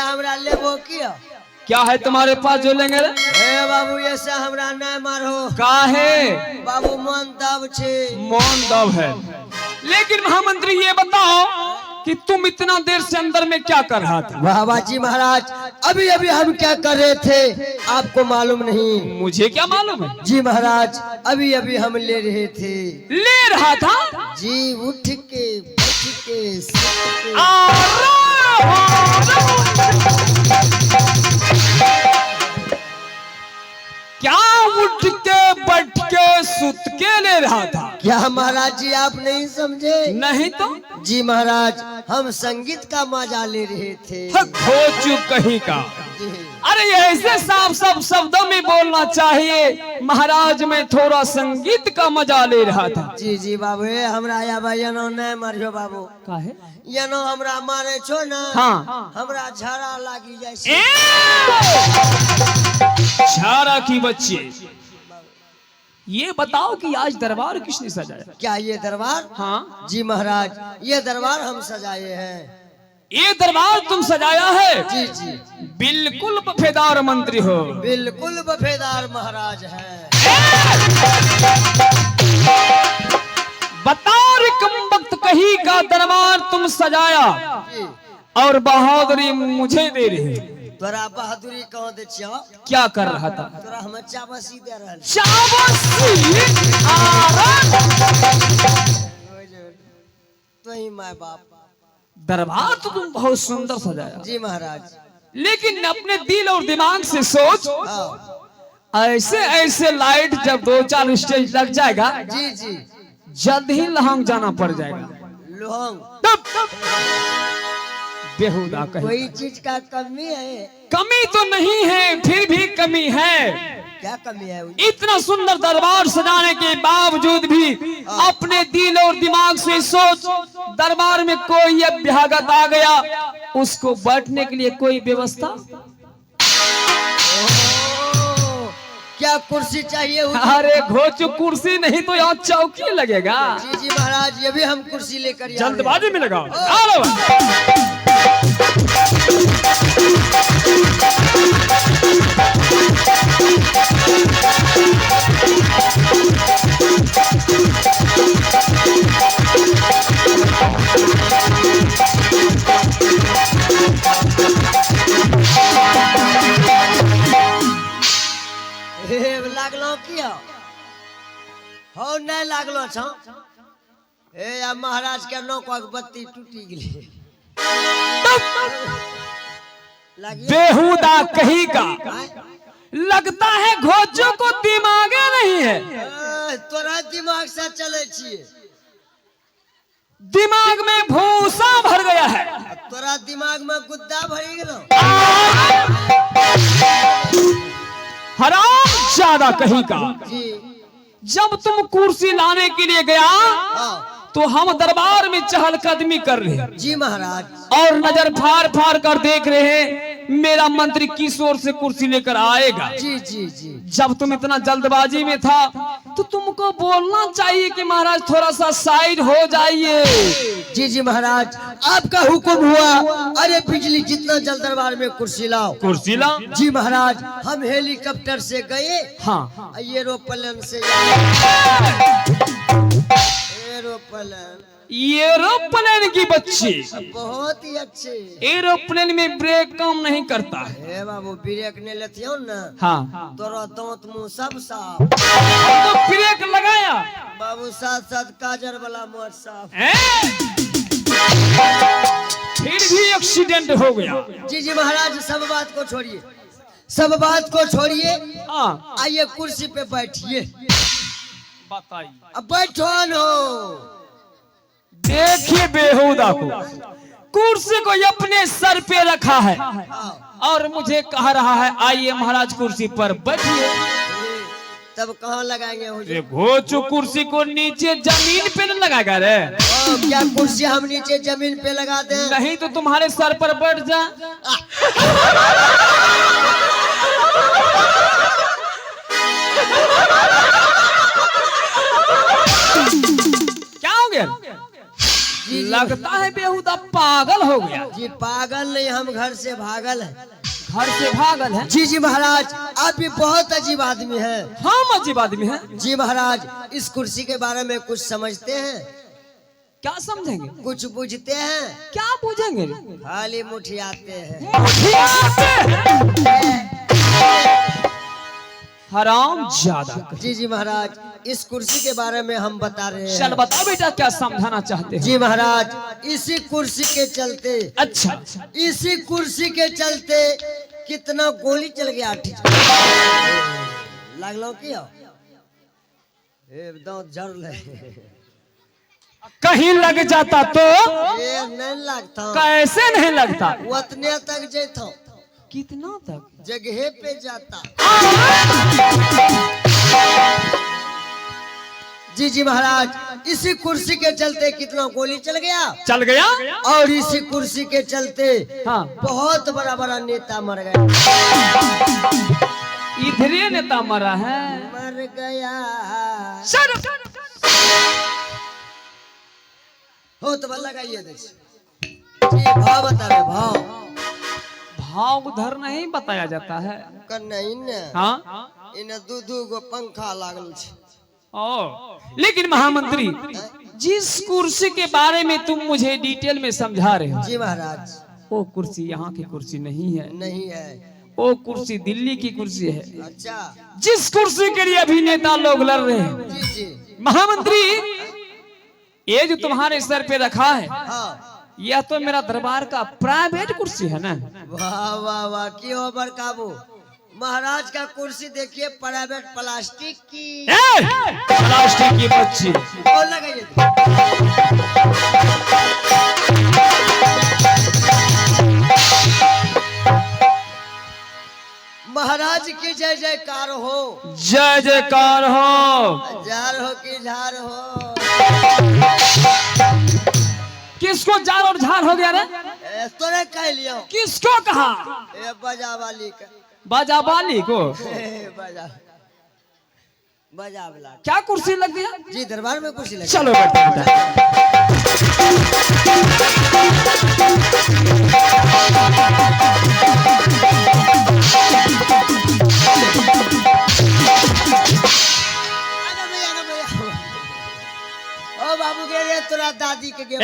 हमरा लेबो किया? क्या है तुम्हारे पास जो लेंगे रे? ए बाबू ऐसे हमरा नहीं मारो। काहे? बाबू मन दब छे। मौन दब है। लेकिन महामंत्री ये बताओ कि तुम इतना देर से अंदर में क्या कर रहा था? बाबा जी महाराज अभी अभी हम क्या कर रहे थे आपको मालूम नहीं? मुझे क्या मालूम है? जी महाराज अभी अभी हम ले रहे थे। ले रहा था? जी उठ के बैठ के सुत के। क्या उठ के बैठ के सुत के ले रहा था? क्या महाराज जी आप नहीं समझे? नहीं तो? जी महाराज हम संगीत का मजा ले रहे थे। खोचू कहीं का। अरे ऐसे साफ साफ शब्दों में बोलना चाहिए, महाराज मैं थोड़ा संगीत का मजा ले रहा था। जी जी बाबू हमरा या यनो नहीं मारियो बाबू। काहे? यनो हमरा मारे छो ना। हाँ। हमरा झाड़ा लागी जाए। छारा की बच्ची, ये बताओ कि आज दरबार किसने सजाया? क्या ये दरबार? हाँ जी महाराज ये दरबार हम सजाए हैं। ये दरबार तुम सजाया है? जी जी बिल्कुल बफेदार मंत्री हो। बिल्कुल बफेदार महाराज है। बताओ रे कमबख्त कहीं का दरबार तुम सजाया और बहादुरी मुझे दे रही है। तोरा बहादुरी कहाँ दे छिया? क्या कर रहा था? तोरा हम चाबसी दे रहल। तो ही माय बाप। दरबार तो तुम बहुत सुंदर सजाया। जी महाराज। लेकिन अपने दिल और दिमाग से सोच, हाँ। ऐसे ऐसे लाइट जब 2-4 स्टेज लग जाएगा, जी जी जल्द ही लहंग जाना पड़ जाएगा। लोहंग बेहुदा कहीं। कोई चीज का कमी है? कमी तो नहीं है, फिर भी कमी है। क्या कमी है? इतना सुंदर दरबार सजाने के बावजूद भी अपने दिल और दिमाग से सोच, दरबार में कोई अभ्यागत आ गया, उसको बैठने के लिए कोई व्यवस्था? क्या कुर्सी चाहिए? अरे घोचू कुर्सी नहीं तो यहाँ चौकी लगेगा। जी जी महाराज ये भी हम कुर्सी लेकर जल्दबाजी में लगाओ। लागलो किया? हो नहीं लागलो छ? ए या महाराज के नौका के बत्ती टूटी गेली। बेहुदा कहीं का। लगता है घोचू को दिमाग नहीं है। तोरा दिमाग से चले छिए। दिमाग में भूसा भर गया है। तोरा दिमाग में गुद्दा भरी गेलो। हराम ज्यादा कहीं का। जी जब तुम कुर्सी लाने के लिए गया तो हम दरबार में चहलकदमी कर रहे हैं। जी महाराज। और नजर फाड़ फाड़ कर देख रहे हैं मेरा मंत्री किस ओर से कुर्सी लेकर आएगा। जी जी जी। जब तुम इतना जल्दबाजी में था तो तुमको बोलना चाहिए कि महाराज थोड़ा सा साइड हो जाइए। जी जी महाराज आपका हुक्म हुआ। अरे बिजली जितना जल्द दरबार में कुर्सी लाओ। कुर्सी ला। जी महाराज हम हेलीकॉप्टर से गए। हाँ एरोप्लेन से एरोप्लेन की बच्ची बहुत ही अच्छे। एरोप्लेन में ब्रेक काम नहीं करता है। बाबू ब्रेक नहीं लेते हो ना। हाँ तोरा दांत मुंह सब साफ। तो ब्रेक लगाया बाबू साथ साथ काजर वाला मुंह साफ। फिर भी एक्सीडेंट हो गया। जी जी महाराज सब बात को छोड़िए, सब बात को छोड़िए। हाँ आइए कुर्सी पे बैठिए। बताइए। अब बैठो नो। देखिए बेहुदा को, कुर्सी को अपने सर पे रखा है और मुझे कह रहा है आइए महाराज कुर्सी पर बैठिए। तब कहाँ लगाएंगे? घोचू कुर्सी को नीचे जमीन पे न लगाएगा रे। क्या कुर्सी हम नीचे जमीन पे लगा दें? नहीं तो तुम्हारे सर पर बैठ जा। लगता है बेहुदा पागल हो गया। जी पागल नहीं, हम घर से भागल है। घर से भागल है? जी जी महाराज, आप भी बहुत अजीब आदमी हैं। हम अजीब आदमी हैं? जी महाराज, इस कुर्सी के बारे में कुछ समझते हैं? क्या समझेंगे? कुछ बुझते हैं? क्या पूछेंगे? खाली मुठियाते हैं। हराम ज्यादा। जी जी महाराज, इस कुर्सी के बारे में हम बता रहे हैं। चल बता बेटा, क्या समझाना चाहते हैं? जी महाराज, इसी कुर्सी के चलते, अच्छा, इसी कुर्सी के चलते कितना गोली चल गया। लगलो क्यों? एकदम जड़ ले। कहीं लग जाता तो? ये नहीं लगता। कैसे नहीं लगता? उतने तक जेता। कितना तक? जगह पे जाता। जी जी महाराज, इसी कुर्सी के चलते कितना गोली चल गया। चल गया? और इसी कुर्सी के चलते हाँ, बहुत बड़ा बड़ा नेता मर गया। इधरे नेता मरा है? मर गया। हो तो लगाइए जी, भाव बता रहे। भाव उधर नहीं बताया जाता है। नहीं न, हाँ, इन दू गो पंखा लागल छे। लेकिन महामंत्री, जिस कुर्सी के बारे में तुम मुझे डिटेल में समझा रहे हो, जी महाराज, वो कुर्सी यहाँ की कुर्सी नहीं है। नहीं है। वो कुर्सी दिल्ली की कुर्सी है। अच्छा। जिस कुर्सी के लिए अभी नेता लोग लड़ रहे हैं। जी जी महामंत्री, ये जो तुम्हारे सर पे रखा है, हाँ, यह तो मेरा दरबार का प्राइवेट कुर्सी है ना? वाह वाह वाह, क्यों बड़काबू महाराज का कुर्सी देखिए, प्राइवेट प्लास्टिक की। प्लास्टिक की बच्ची। और लगाइए। महाराज की जय जयकार हो। जय जयकार हो। जार हो कि झार हो। किसको जार और झार हो गया रे? तोरे कह लियो। किसको कहा? ए बजा वाली का। बाजा बाली को? बजा बजा वाला। क्या कुर्सी लग गया? जी दरबार में कुर्सी लगी। चलो बैठो। ओ बाबू के रे, तोरा दादी के गे।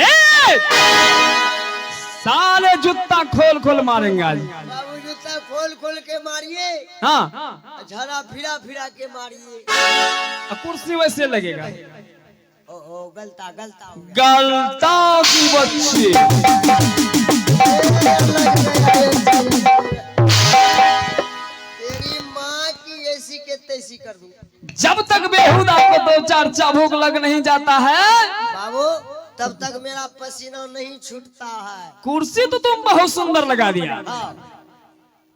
साले जूता खोल खोल मारेंगे आज। बाबू जूता खोल खोल के मारिए। हाँ, झरा फिरा फिरा के मारिए। कुर्सी वैसे लगेगा। ओ गलता गलता हो गया। गलता की बच्ची। तेरी माँ की ऐसी के तैसी कर दूं। जब तक बेहुदा को दो चार चाबुक लग नहीं जाता है बाबू, तब तक मेरा पसीना नहीं छूटता है। कुर्सी तो तुम बहुत सुंदर लगा दिया। हाँ।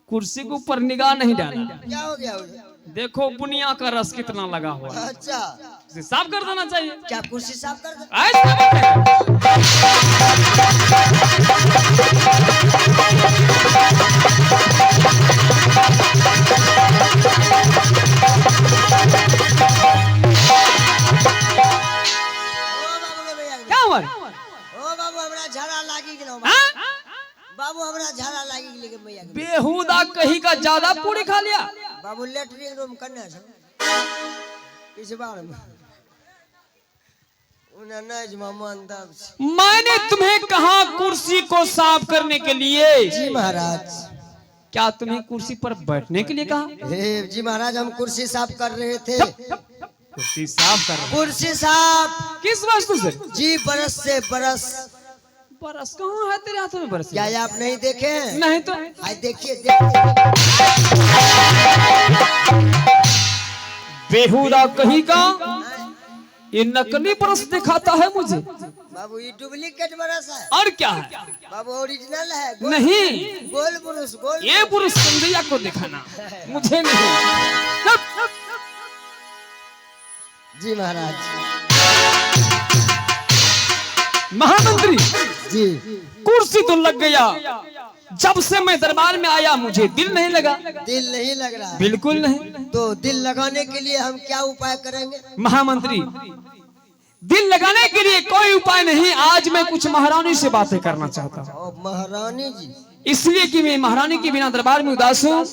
कुर्सी के ऊपर निगाह नहीं डाला। क्या हो गया उधर? देखो बुनिया का रस कितना लगा हुआ है। अच्छा, इसे साफ कर देना चाहिए। क्या कुर्सी साफ कर दे? ऐसा मत क्या हुआ? ओ बाबू, हमरा झड़ा लागी गेलो। हाँ? बाबू हमरा झड़ा लागी गेले के मैया के। बेहुदा कहीं का ज्यादा पूरी खा लिया। बाबू लेटरिन रूम करना है इस बार में। उन्हें नज मन दब से। मैंने तुम्हें कहा कुर्सी को साफ करने के लिए। जी महाराज। क्या तुम्हें कुर्सी पर बैठने के लिए कहा? हे जी महाराज, हम कुर्सी साफ कर रहे थे। कुर्सी साफ कर रहे? कुर्सी साफ किस वस्तु से? जी, बरस से बरस। बरस कहाँ है तेरे हाथों में? बरस क्या ये आप नहीं देखे हैं? नहीं तो। आइए देखिए देखिए। बेहुदा कहीं का ये नकली बरस दिखाता है मुझे। बाबू ये डुप्लीकेट बरस है। और क्या है? बाबू ओरिजिनल है। नहीं, गोल बुरुस, गोल। ये पुरुष संध्या को दिखाना, मुझे नहीं। जी महाराज। महामंत्री जी, कुर्सी तो लग गया। जब से मैं दरबार में आया मुझे दिल नहीं लगा। दिल नहीं लग रहा? बिल्कुल नहीं। तो दिल लगाने के लिए हम क्या उपाय करेंगे? महामंत्री, दिल लगाने के लिए कोई उपाय नहीं। आज मैं कुछ महारानी से बातें करना चाहता हूँ। ओ महारानी जी, इसलिए कि मैं महारानी के बिना दरबार में उदास हूँ।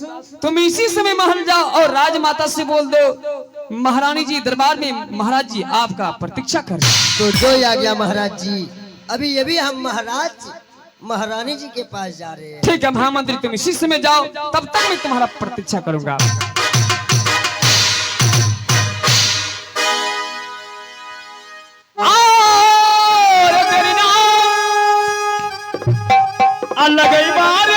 तुम इसी समय महल जाओ और राजमाता से बोल दो महारानी जी दरबार में महाराज जी आपका प्रतीक्षा कर रहे हैं। तो जो ही आ गया महाराज जी। अभी हम महाराज महारानी जी के पास जा रहे हैं। ठीक है महामंत्री, तुम इसी समय जाओ, तब तक मैं तुम्हारा प्रतीक्षा करूंगा। लगई बार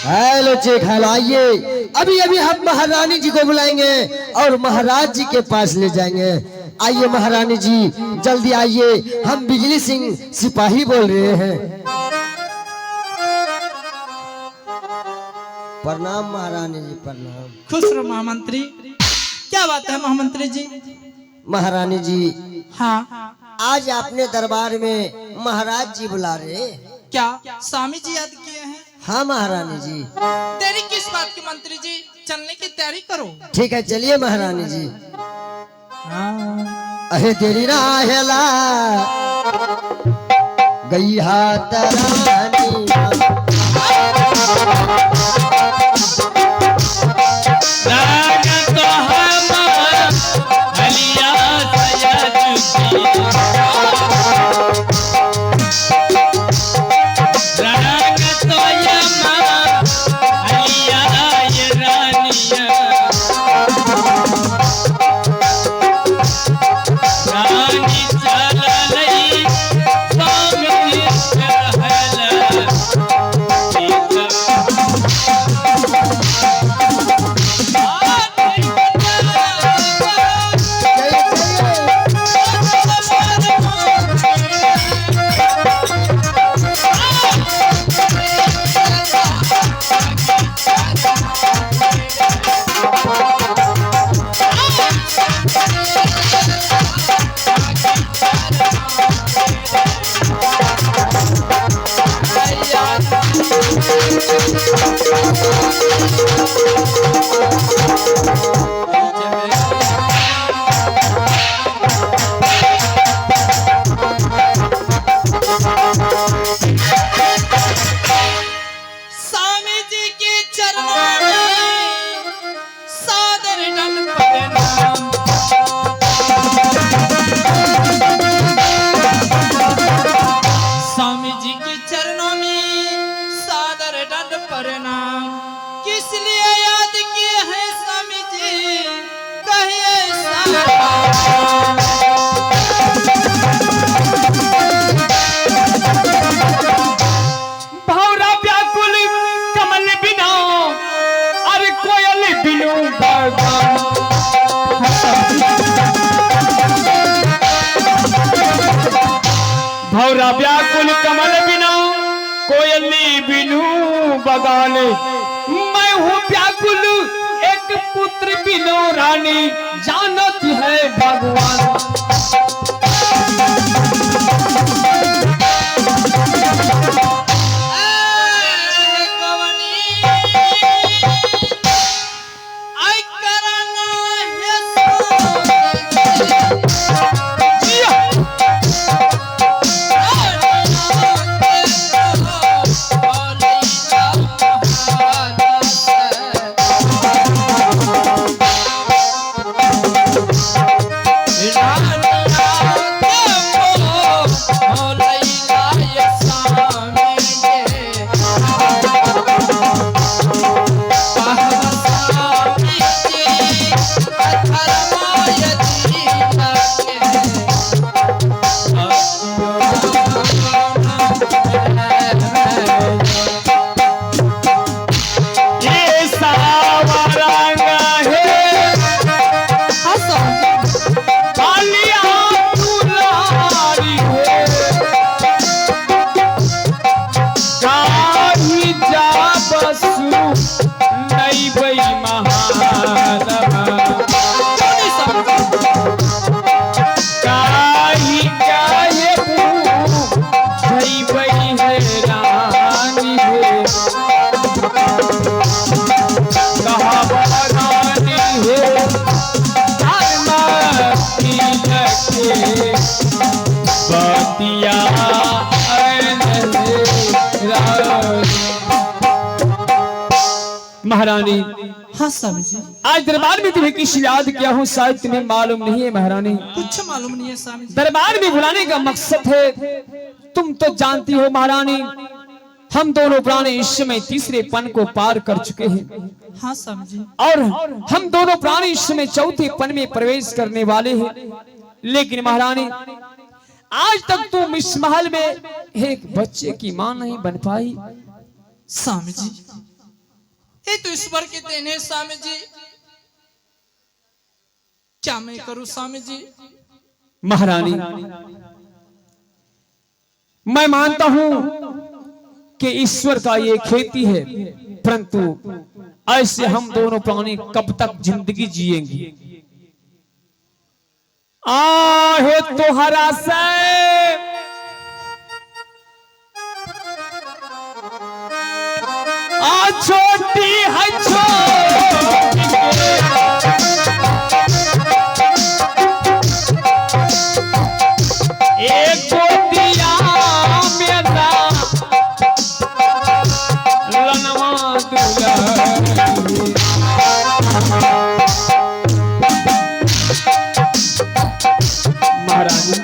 हेलो चेक, हेलो आइए। अभी हम महारानी जी को बुलाएंगे और महाराज जी के पास ले जाएंगे। आइए महारानी जी, जल्दी आइए। हम बिजली सिंह सिपाही बोल रहे हैं। प्रणाम महारानी जी, प्रणाम। खुश रहो महामंत्री। क्या बात है महामंत्री जी? महारानी जी, हाँ, आज आपने दरबार में महाराज जी बुला रहे। क्या स्वामी जी याद किए हैं? हाँ महारानी जी। देरी किस बात की मंत्री जी? चलने की तैयारी करो। ठीक है, चलिए महारानी जी। हाँ। अहे तेरी राहेला गई हाथ रानी रानी चल लई स्वामी चढ़ल भौरा व्याकुल कमल बिना कोयली बिनु बगाने, मैं हूँ व्याकुल एक पुत्र बिनु रानी, जानत है भगवान। महारानी, हाँ स्वामी जी। आज दरबार में तुम्हें किस याद किया हूँ शायद तुम्हें मालूम नहीं है महारानी। कुछ मालूम नहीं है स्वामी जी। दरबार में बुलाने का मकसद है, तुम तो जानती हो महारानी, हम दोनों प्राणी इस समय तीसरे पन को पार कर चुके हैं। हाँ स्वामी जी। और हम दोनों प्राणी इस समय चौथे पन में प्रवेश करने वाले हैं। लेकिन महारानी, आज तक तुम इस महल में एक बच्चे की मां नहीं बन पाई। स्वामी जी, ये तो ईश्वर की देन है स्वामी जी, क्या मैं करूं स्वामी जी। महारानी, मैं मानता हूं कि ईश्वर का ये खेती है, परंतु ऐसे हम दोनों प्राणी कब तक जिंदगी जिएंगे। आहे तोहरा से छोटी है एक गोदिया मेरा लनवा महारानी,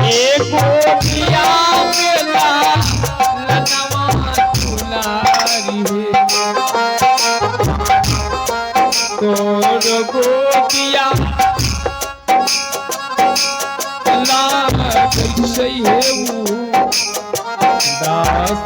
एक गोदिया मेरा लनवा तो गोपिया सही है दास।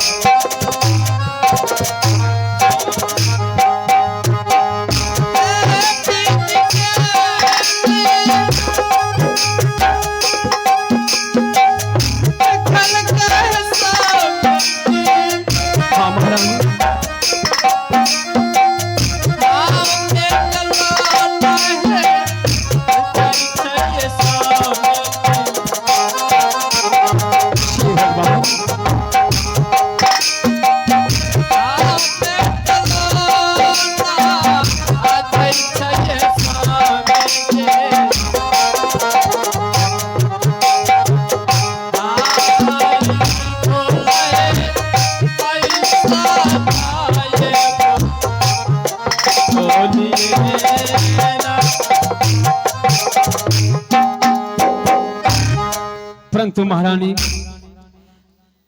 परंतु महारानी,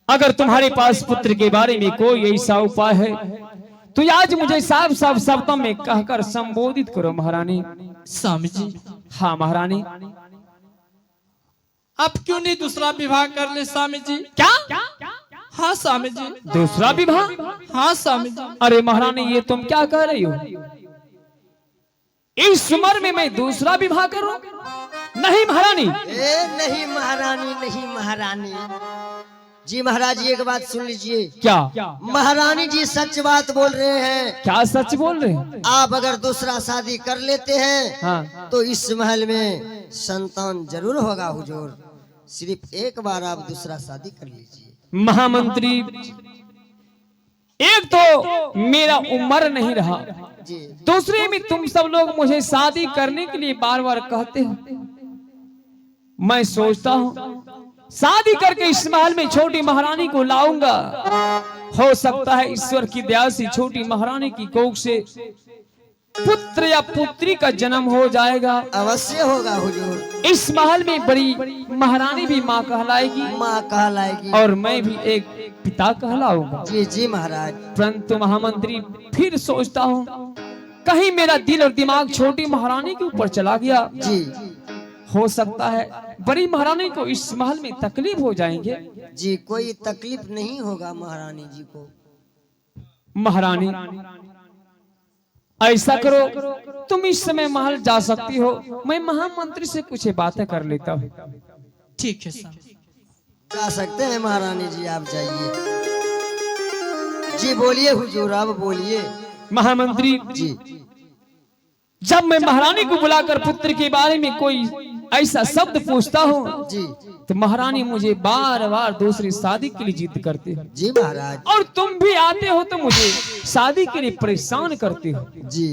अगर तुम्हारे पास पुत्र के बारे में कोई ऐसा उपाय है तो आज मुझे साफ साफ शब्दों में कहकर संबोधित करो महारानी। स्वामी जी। हाँ महारानी। आप क्यों नहीं दूसरा विवाह कर ले स्वामी जी? क्या? हाँ स्वामी जी। दूसरा विवाह? हाँ स्वामी जी। अरे महारानी, ये तुम क्या कह रही हो? इस उम्र में मैं दूसरा विवाह करूं? नहीं महारानी। ए नहीं महारानी, नहीं महारानी जी। महाराज जी एक बात सुन लीजिए। क्या महारानी जी सच बात बोल रहे हैं। क्या सच बोल रहे हैं? आप अगर दूसरा शादी कर लेते हैं हाँ। तो इस महल में संतान जरूर होगा हुजूर। सिर्फ एक बार आप दूसरा शादी कर लीजिए। महामंत्री, एक तो मेरा उम्र नहीं रहा, जी दूसरे में तुम सब लोग मुझे शादी करने के लिए बार बार कहते हो। मैं सोचता हूँ शादी करके इस महल में छोटी महारानी को लाऊंगा। हो सकता है ईश्वर की दया से छोटी महारानी की कोख से पुत्र या पुत्री का जन्म हो जाएगा। अवश्य होगा हुजूर। इस महल में बड़ी महारानी भी माँ कहलाएगी, माँ कहलाएगी और मैं भी एक पिता कहलाऊंगा। जी जी महाराज। परंतु महामंत्री फिर सोचता हूँ कहीं मेरा दिल और दिमाग छोटी महारानी के ऊपर चला गया। जी हो सकता है बड़ी महारानी को इस महल में तकलीफ हो जाएंगे। जी कोई तकलीफ नहीं होगा महारानी जी को। महारानी ऐसा करो, तुम इस समय महल जा सकती हो, मैं महामंत्री से कुछ बातें कर लेता हूँ। ठीक है स्वामी। जा सकते हैं महारानी जी, आप जाइए। जी बोलिए हुजूर, आप बोलिए। महामंत्री जी जब मैं महारानी को बुलाकर पुत्र के बारे में कोई ऐसा शब्द पूछता हूँ जी तो महारानी मुझे बार बार दूसरी शादी के लिए जिद करते हो। जी महाराज। और तुम भी आते हो तो मुझे शादी के लिए परेशान करते हो। जी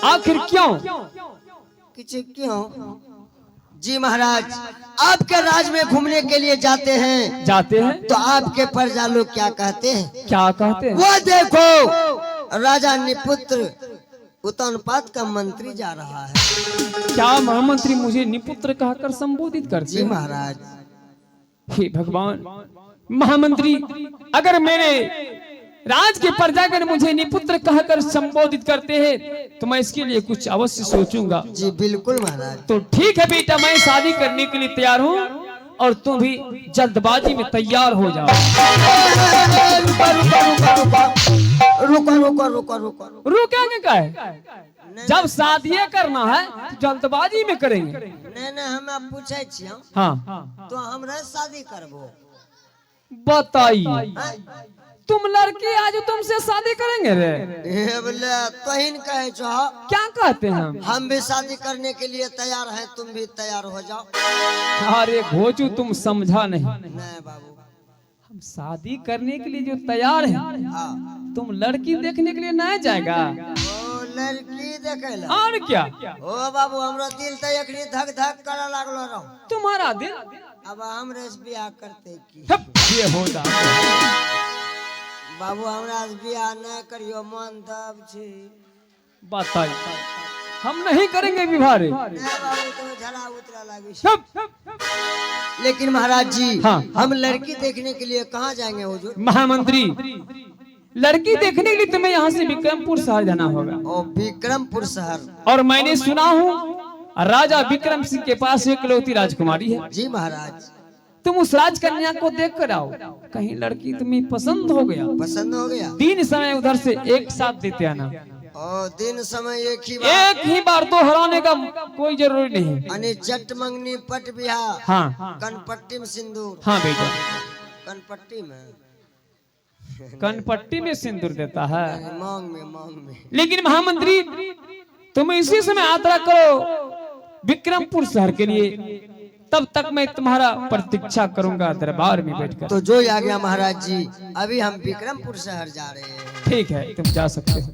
आखिर क्यों? कुछ क्यों? जी महाराज, आपके राज में घूमने के लिए जाते हैं तो आपके प्रजा लोग क्या कहते हैं? क्या कहते हैं? वो देखो राजा निपुत्र उत्तनपाद का मंत्री जा रहा है। क्या महामंत्री मुझे निपुत्र कहकर संबोधित करते जी हैं? महाराज। हे भगवान, महामंत्री अगर मेरे राज के प्रजागण मुझे निपुत्र कहकर संबोधित करते हैं तो मैं इसके लिए कुछ अवश्य सोचूंगा। जी बिल्कुल महाराज। तो ठीक है बेटा, मैं शादी करने के लिए तैयार हूँ और तुम भी जल्दबाजी में तैयार हो जाओ। रुको रुको रुको रुको। रुकेंगे क्या है? जब शादी करना है तो जल्दबाजी में करेंगे। नहीं हम पूछे छियै। हाँ तो हमरा शादी करबो। बताइए, तुम लड़की आज तुमसे शादी करेंगे रे? तोहिन कहे छो। क्या कहते हैं? हम भी शादी करने के लिए तैयार हैं, तुम भी तैयार हो जाओ। अरे घोचू, तुम समझा नहीं। नहीं बाबू, हम शादी करने के लिए जो तैयार हैं, हाँ। तुम लड़की देखने के लिए नहीं जाएगा? ओ लड़की देखे ला। और क्या? ओ बाबू, हमरा दिल तो एकरी धक धक करे लागलो रहो। तुम्हारा दिल अब हमरे से बियाह करते की? ये हो जाता। बाबू हमरा से बियाह न करियो, मन दब छी। बताइए, हम नहीं करेंगे विवाह रे। नहीं बाबू, तो झला उतरा लागी छी। लेकिन महाराज जी, हाँ। हम लड़की देखने के लिए कहाँ जाएंगे हुजूर? महामंत्री, लड़की देखने के लिए तुम्हें यहाँ से विक्रमपुर शहर जाना होगा। ओ विक्रमपुर शहर। और मैंने सुना हूँ राजा विक्रम सिंह के पास एक इकलौती राजकुमारी है। जी महाराज। तुम उस राजकन्या को देख कर आओ, कहीं लड़की तुम्हें पसंद हो गया। पसंद हो गया? दिन समय उधर से एक साथ देते आना। ओ दिन समय एक ही बार? एक ही बार, तो हराने का कोई जरूरी नहीं है। अने जट मंगनी पट बिहा। हाँ कनपट्टी में सिंदूर। हाँ बेटा, कनपट्टी में कनपट्टी में सिंदूर देता है, मांग में। लेकिन महामंत्री तुम इसी समय यात्रा करो विक्रमपुर शहर के लिए, तब तक मैं तुम्हारा प्रतीक्षा करूंगा दरबार में बैठकर। तो जो आ गया महाराज जी, अभी हम विक्रमपुर शहर जा रहे हैं। ठीक है, तुम जा सकते हो।